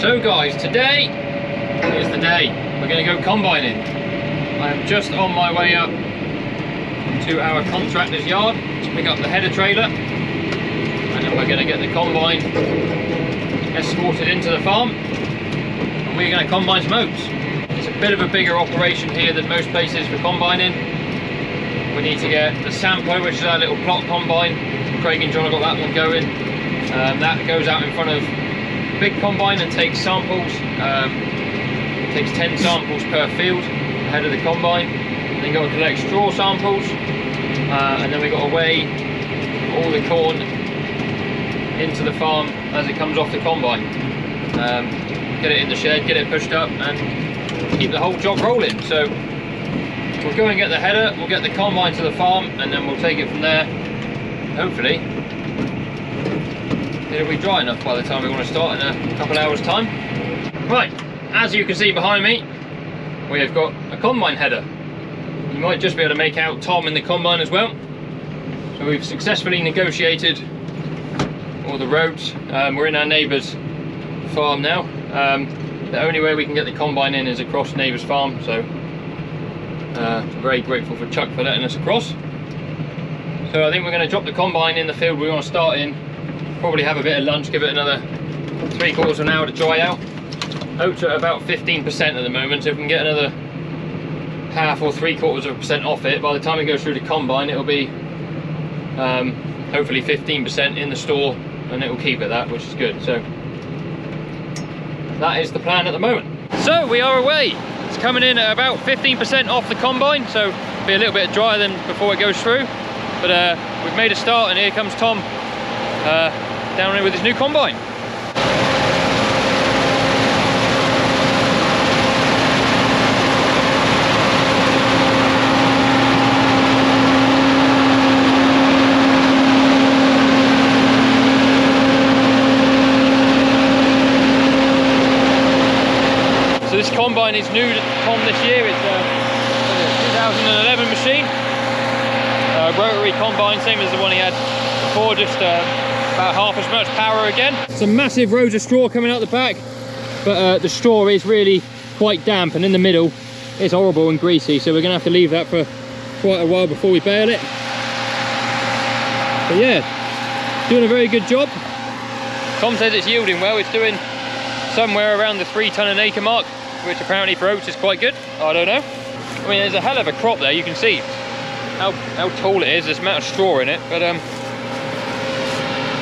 So guys, today is the day we're going to go combining. I am just on my way up to our contractor's yard to pick up the header trailer, and then we're going to get the combine escorted into the farm and we're going to combine some oats. It's a bit of a bigger operation here than most places for combining. We need to get the sampler, which is our little plot combine. Craig and John have got that one going. That goes out in front of the big combine and takes samples. It takes 10 samples per field ahead of the combine. And then got to collect straw samples, and then we've got to weigh all the corn into the farm as it comes off the combine. Get it in the shed, get it pushed up, and keep the whole job rolling. So we'll go and get the header, we'll get the combine to the farm, and then we'll take it from there. Hopefully it'll be dry enough by the time we want to start in a couple of hours time. Right, as you can see behind me, we have got a combine header. You might just be able to make out Tom in the combine as well. So we've successfully negotiated all the roads. We're in our neighbour's farm now. The only way we can get the combine in is across neighbour's farm, so very grateful for Chuck for letting us across. So I think we're going to drop the combine in the field we want to start in, probably have a bit of lunch, give it another 3/4 of an hour to dry out. Oats are about 15% at the moment, so if we can get another half or 3/4% off it, by the time it goes through the combine it'll be hopefully 15% in the store, and it will keep it that, which is good. So that is the plan at the moment. So we are away. It's coming in at about 15% off the combine, so it'll be a little bit drier than before it goes through. But we've made a start, and here comes Tom down here with his new combine. So this combine is new to Tom this year. It's a 2011 machine. Rotary combine, same as the one he had before, just about half as much power again. Some massive rows of straw coming out the back, but the straw is really quite damp, and in the middle it's horrible and greasy, so we're going to have to leave that for quite a while before we bale it. But yeah, doing a very good job. Tom says it's yielding well. It's doing somewhere around the 3 tonne an acre mark, which apparently for oats is quite good. I don't know. I mean, there's a hell of a crop there. You can see how tall it is. There's a amount of straw in it, but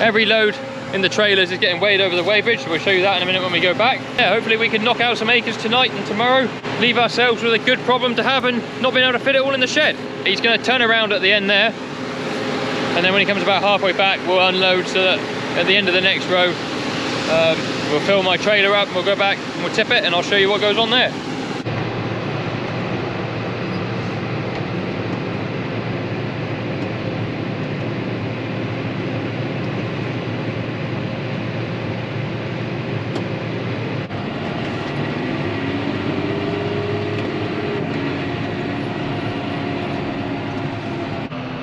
every load in the trailers is getting weighed over the weigh bridge, so we'll show you that in a minute when we go back. Yeah, hopefully we can knock out some acres tonight and tomorrow, leave ourselves with a good problem to have and not being able to fit it all in the shed. He's going to turn around at the end there, and then when he comes about halfway back we'll unload, so that at the end of the next row we'll fill my trailer up and we'll go back and we'll tip it, and I'll show you what goes on there.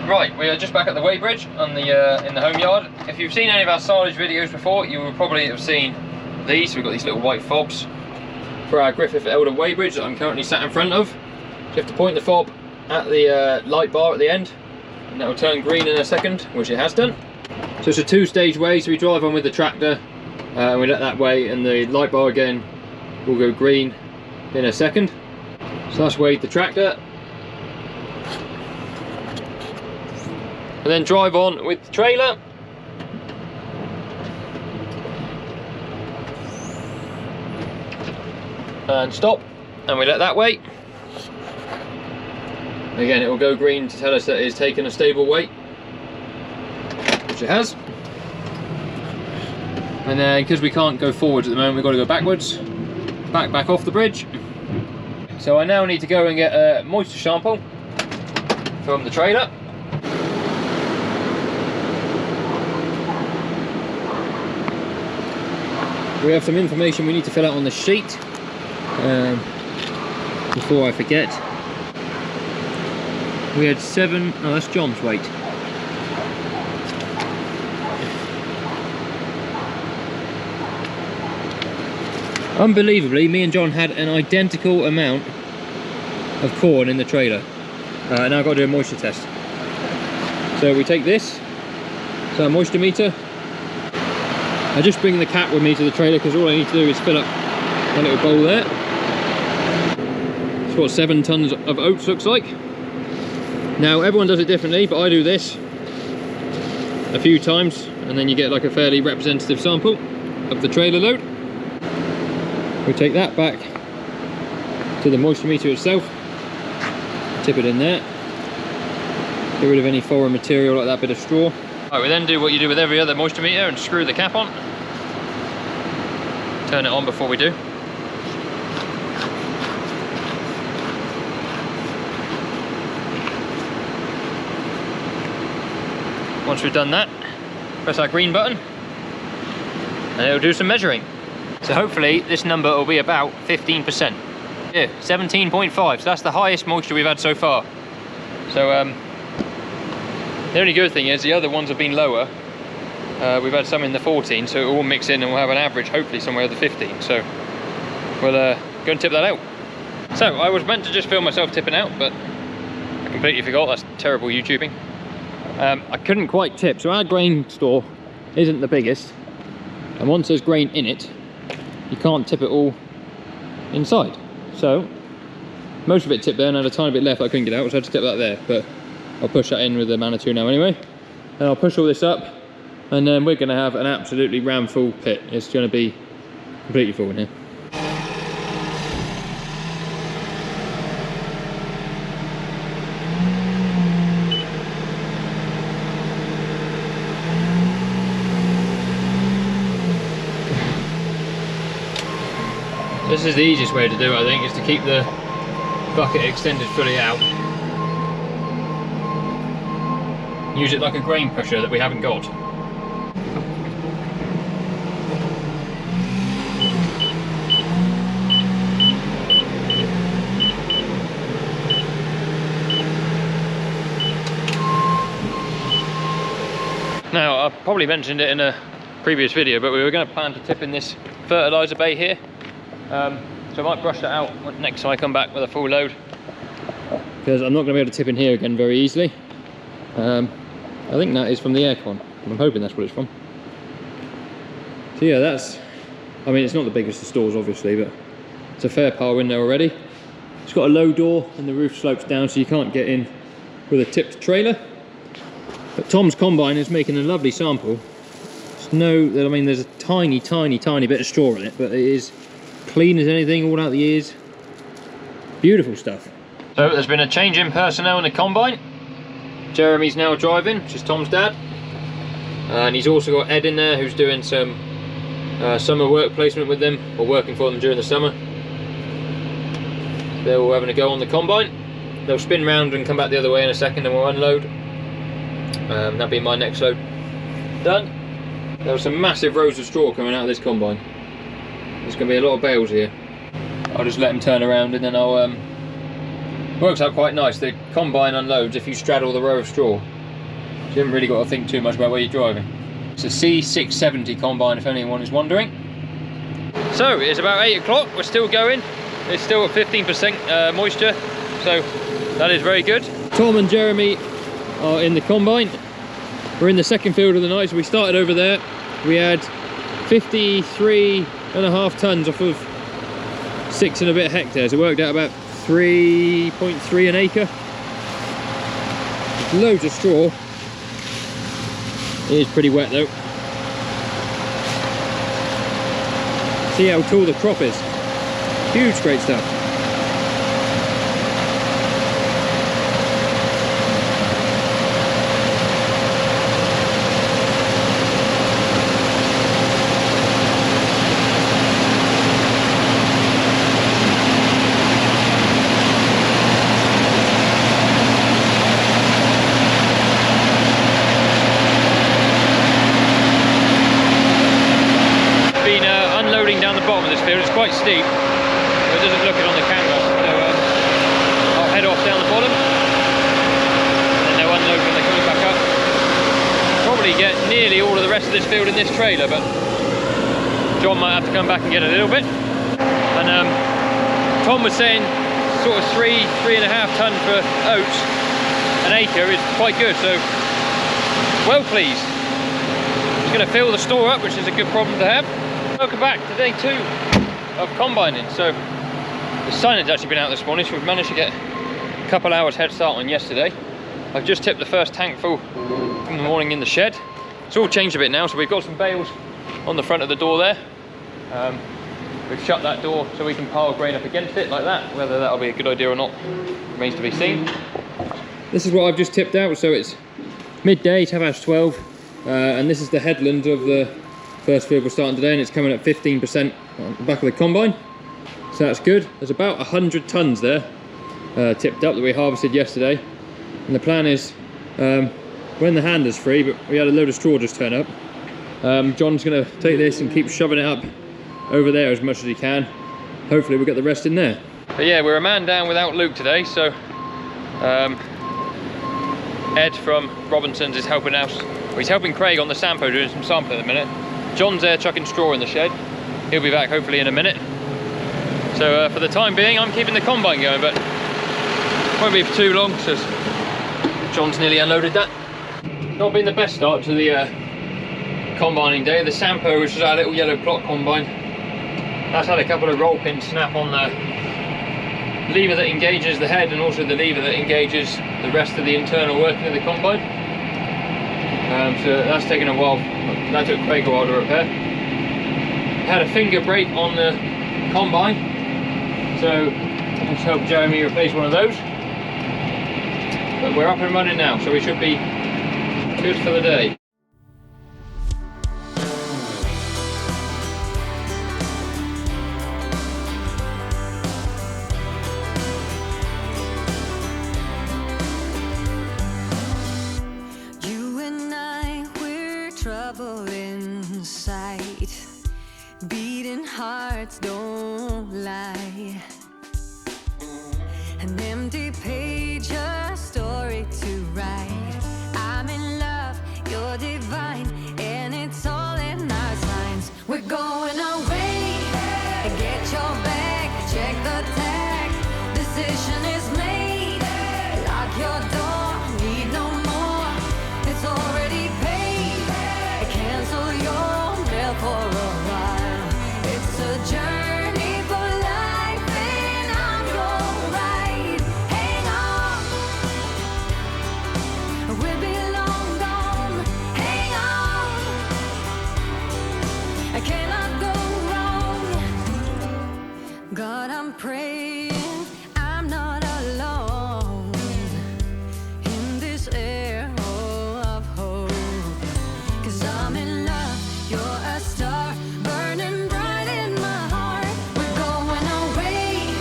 Right, we are just back at the weigh bridge on the in the home yard. If you've seen any of our silage videos before, you will probably have seen these. So we've got these little white fobs for our Griffith Elder weigh bridge that I'm currently sat in front of. So you have to point the fob at the light bar at the end, and that will turn green in a second, which it has done. So it's a 2-stage weigh, so we drive on with the tractor, and we let that weigh, and the light bar again will go green in a second. So that's weighed the tractor. And then drive on with the trailer. And stop, and we let that weigh. Again, it will go green to tell us that it's taken a stable weight, which it has. And then, because we can't go forwards at the moment, we've got to go backwards, back off the bridge. So I now need to go and get a moisture sample from the trailer. We have some information we need to fill out on the sheet before I forget. We had 7, no, that's John's weight. Unbelievably, me and John had an identical amount of corn in the trailer. Now I've got to do a moisture test. So we take this, so a moisture meter. I just bring the cat with me to the trailer because all I need to do is fill up my little bowl there. It's what 7 tons of oats looks like. Now everyone does it differently, but I do this a few times and then you get like a fairly representative sample of the trailer load. We take that back to the moisture meter itself, tip it in there, get rid of any foreign material like that bit of straw. Right, we then do what you do with every other moisture meter and screw the cap on. Turn it on before we do. Once we've done that, press our green button and it'll do some measuring. So hopefully this number will be about 15%. Yeah, 17.5, so that's the highest moisture we've had so far. So the only good thing is the other ones have been lower. We've had some in the 14, so it will all mix in and we'll have an average hopefully somewhere in the 15. So we'll go and tip that out. So I was meant to just film myself tipping out, but I completely forgot. That's terrible YouTubing. I couldn't quite tip, so our grain store isn't the biggest, and once there's grain in it, you can't tip it all inside. So most of it tipped there and I had a tiny bit left I couldn't get out, so I had to tip that there, but I'll push that in with the Manitou now anyway. And I'll push all this up and then we're going to have an absolutely ram full pit. It's going to be completely full in here. This is the easiest way to do it, I think, is to keep the bucket extended fully out. Use it like a grain pusher that we haven't got. Now, I probably mentioned it in a previous video, but we were going to plan to tip in this fertiliser bay here. So I might brush that out next time I come back with a full load, because I'm not going to be able to tip in here again very easily. I think that is from the aircon. I'm hoping that's what it's from. So yeah, that's, I mean, it's not the biggest of stores obviously, but it's a fair pile in there already. It's got a low door and the roof slopes down so you can't get in with a tipped trailer. But Tom's combine is making a lovely sample. I mean, there's a tiny bit of straw in it, but it is clean as anything, all out the ears. Beautiful stuff. So there's been a change in personnel in the combine. Jeremy's now driving, which is Tom's dad. And he's also got Ed in there, who's doing some summer work placement with them, or working for them during the summer. They're all having a go on the combine. They'll spin round and come back the other way in a second and we'll unload. That'll be my next load done. There were some massive rows of straw coming out of this combine. There's going to be a lot of bales here. I'll just let them turn around and then I'll... works out quite nice. The combine unloads if you straddle the row of straw. You haven't really got to think too much about where you're driving. It's a C670 combine if anyone is wondering. So it's about 8 o'clock, we're still going. It's still at 15% moisture, so that is very good. Tom and Jeremy are in the combine. We're in the second field of the night, so we started over there. We had 53.5 tons off of 6 and a bit hectares. It worked out about 3.3 an acre. There's loads of straw. It is pretty wet though. See how tall the crop is. Huge, great stuff. It's quite steep, but it doesn't look it on the camera, so I'll head off down the bottom and then they'll unload when they're coming back up. Probably get nearly all of the rest of this field in this trailer, but John might have to come back and get a little bit. And Tom was saying sort of 3.5 tonne for oats an acre is quite good, so well pleased. It's going to fill the store up, which is a good problem to have. Welcome back to day 2 of combining. So the sun has actually been out this morning, so we've managed to get a couple hours head start on yesterday. I've just tipped the first tank full from the morning in the shed. It's all changed a bit now, so we've got some bales on the front of the door there. We've shut that door so we can pile grain up against it like that. Whether that'll be a good idea or not remains to be seen. This is what I've just tipped out, so it's midday, 12:12, and this is the headland of the first field we're starting today, and it's coming at 15% on the back of the combine, so that's good. There's about 100 tonnes there tipped up that we harvested yesterday, and the plan is when the hander's free, but we had a load of straw just turn up, John's going to take this and keep shoving it up over there as much as he can. Hopefully we'll get the rest in there. But yeah, we're a man down without Luke today, so Ed from Robinson's is helping us. Well, he's helping Craig on the Sampo doing some sampling at the minute. John's there chucking straw in the shed. He'll be back hopefully in a minute. So for the time being, I'm keeping the combine going, but won't be for too long because John's nearly unloaded that. Not been the best start to the combining day. The Sampo, which is our little yellow plot combine, that's had a couple of roll pins snap on the lever that engages the head and also the lever that engages the rest of the internal working of the combine. So that's taken a while. That took Craig a while to repair. Had a finger break on the combine, so I just helped Jeremy replace one of those. But we're up and running now, so we should be good for the day. Trouble in sight, beating hearts don't lie, an empty page, a story to write. I'm in love, you're divine, and it's all in our signs. We're going away, get your bag, check the tag, decision is made, lock your door, need no more, it's already paid. Cancel your mail for a while. It's a journey for life, and I'm your ride. Hang on, we'll be long gone. Hang on, I cannot go wrong. God, I'm praying I'm not alone in this air of hope. I'm in love, you're a star, burning bright in my heart. We're going away,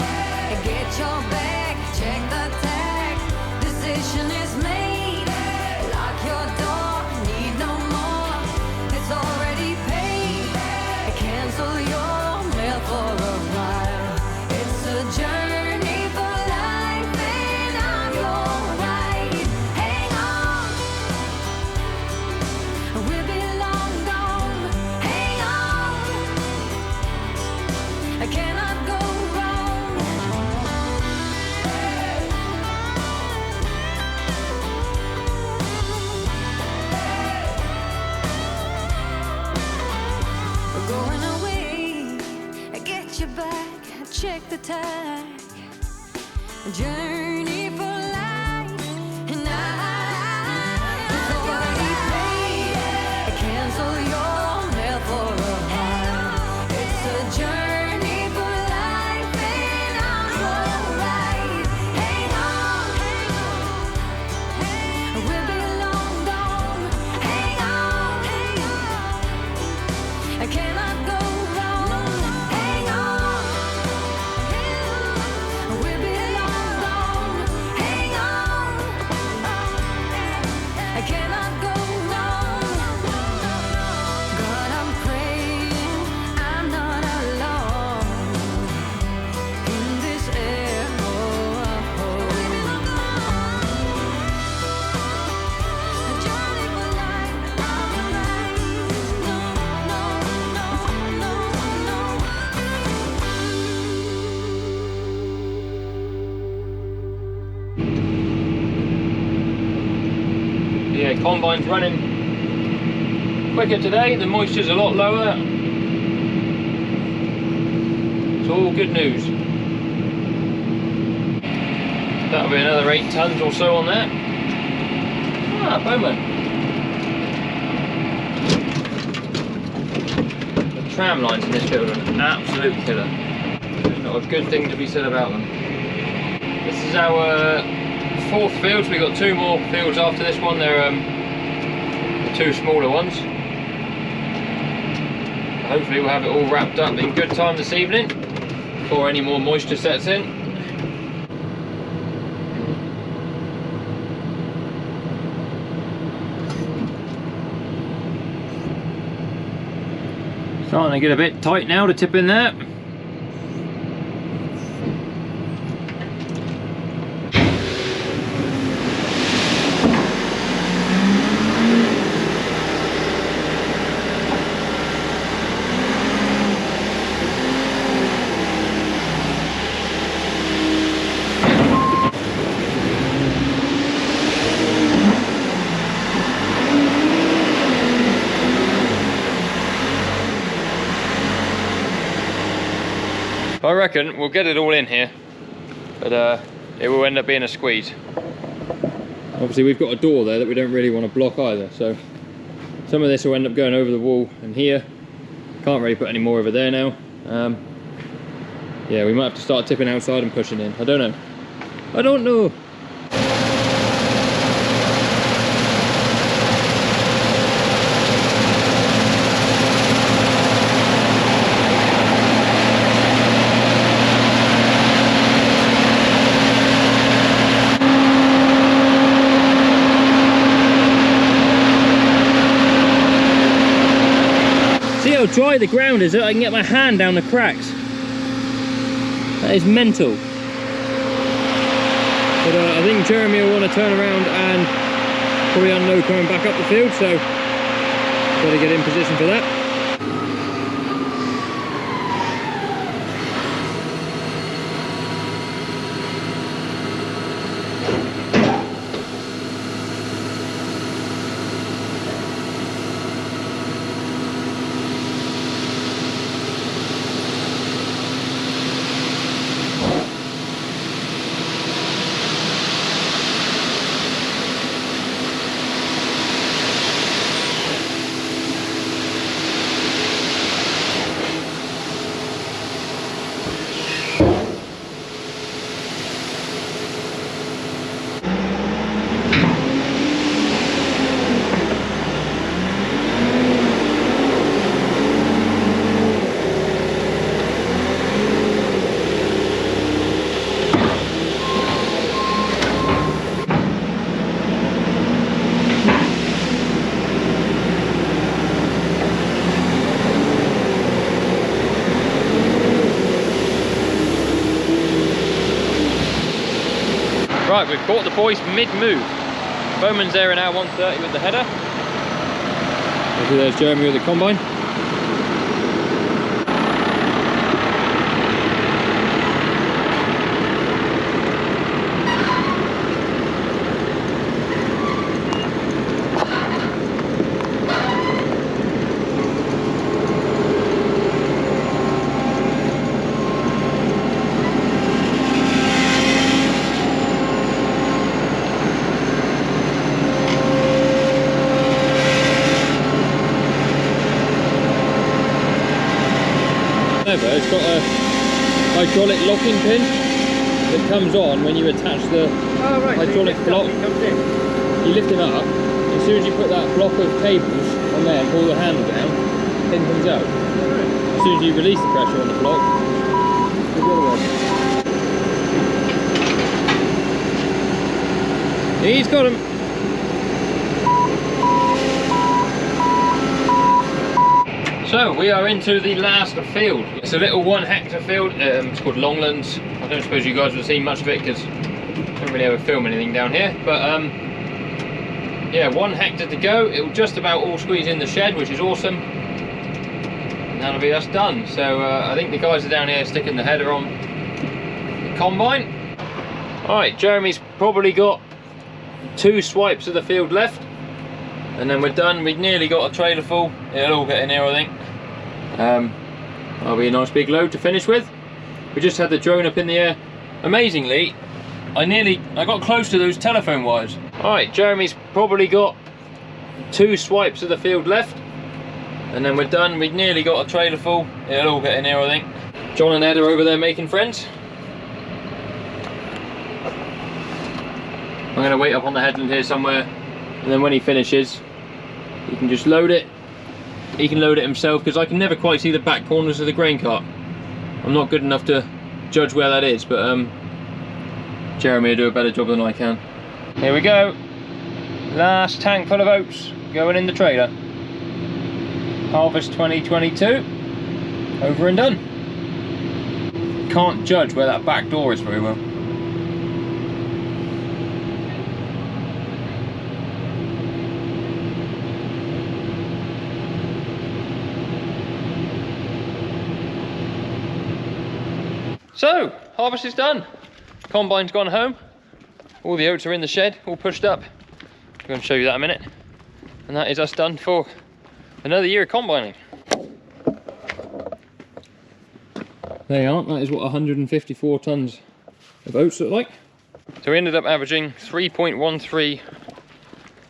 get your bag, check the tag, decision is made, lock your door, need no more, it's already paid, cancel your mail for a while. It's a journey for life, and I'm your ride. Hang on, we'll be long gone. Hang on, I cannot go wrong. We're going away, I get you back, check the tag, journey for life, and it's already paid. Cancel your mail for a while. It's a journey for life, and I'm your ride. Hang on, we'll be long gone. Hang on, I cannot go wrong. Hang on, we'll be long gone. Yeah, combine's running quicker today, the moisture's a lot lower. It's all good news. That'll be another 8 tons or so on there. Ah, Bowman. The tram lines in this field are an absolute killer. There's not a good thing to be said about them. This is our 4th field, so we've got 2 more fields after this one. They're the 2 smaller ones. Hopefully we'll have it all wrapped up in good time this evening before any more moisture sets in. Starting to get a bit tight now to tip in there. I reckon we'll get it all in here, but it will end up being a squeeze. Obviously we've got a door there that we don't really want to block either, so some of this will end up going over the wall and here. Can't really put any more over there now. Yeah, we might have to start tipping outside and pushing in. I don't know. I don't know. How dry the ground is that I can get my hand down the cracks. That is mental. But I think Jeremy will want to turn around and probably unload coming back up the field, so better get in position for that. Right, we've caught the boys mid-move. Bowman's there in hour 1:30 with the header. Obviously there's Jeremy with the combine. It's got a hydraulic locking pin that comes on when you attach the hydraulic block. You lift it up, as soon as you put that block of cables on there and pull the handle down, the pin comes out. As soon as you release the pressure on the block, it's the other one. He's got him. So we are into the last field. It's a little 1 hectare field. It's called Longlands. I don't suppose you guys would have seen much of it because I don't really ever film anything down here. But yeah, 1 hectare to go. It will just about all squeeze in the shed, which is awesome. And that'll be us done. So I think the guys are down here sticking the header on the combine. Alright, Jeremy's probably got 2 swipes of the field left, and then we're done. We've nearly got a trailer full. It'll all get in here, I think. That'll be a nice big load to finish with. We just had the drone up in the air. Amazingly, I got close to those telephone wires. Alright, Jeremy's probably got 2 swipes of the field left, and then we're done. We've nearly got a trailer full. It'll all get in here, I think. John and Ed are over there making friends. I'm going to wait up on the headland here somewhere, and then when he finishes, he can just load it. He can load it himself, because I can never quite see the back corners of the grain cart. I'm not good enough to judge where that is, but Jeremy will do a better job than I can. Here we go. Last tank full of oats going in the trailer. Harvest 2022. Over and done. Can't judge where that back door is very well. So, harvest is done. Combine's gone home. All the oats are in the shed, all pushed up. I'm going to show you that in a minute. And that is us done for another year of combining. There you are, that is what 154 tonnes of oats look like. So we ended up averaging 3.13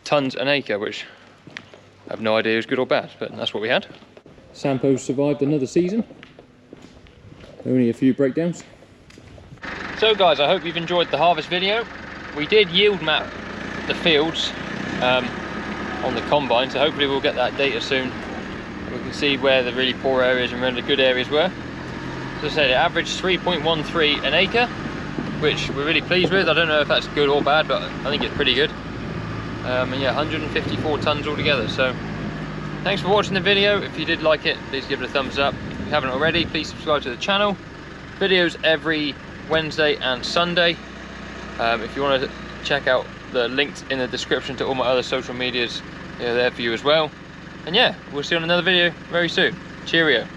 tonnes an acre, which I have no idea is good or bad, but that's what we had. Sampo's survived another season. Only a few breakdowns. So guys, I hope you've enjoyed the harvest video. We did yield map the fields on the combine, so hopefully we'll get that data soon. We can see where the really poor areas and where the good areas were. As I said, it averaged 3.13 an acre, which we're really pleased with. I don't know if that's good or bad, but I think it's pretty good. And yeah, 154 tonnes altogether. So thanks for watching the video. If you did like it, please give it a thumbs up. If you haven't already, please subscribe to the channel. Videos every Wednesday and Sunday. If you want to check out the links in the description to all my other social medias, they're there for you as well. And yeah, we'll see you on another video very soon. Cheerio.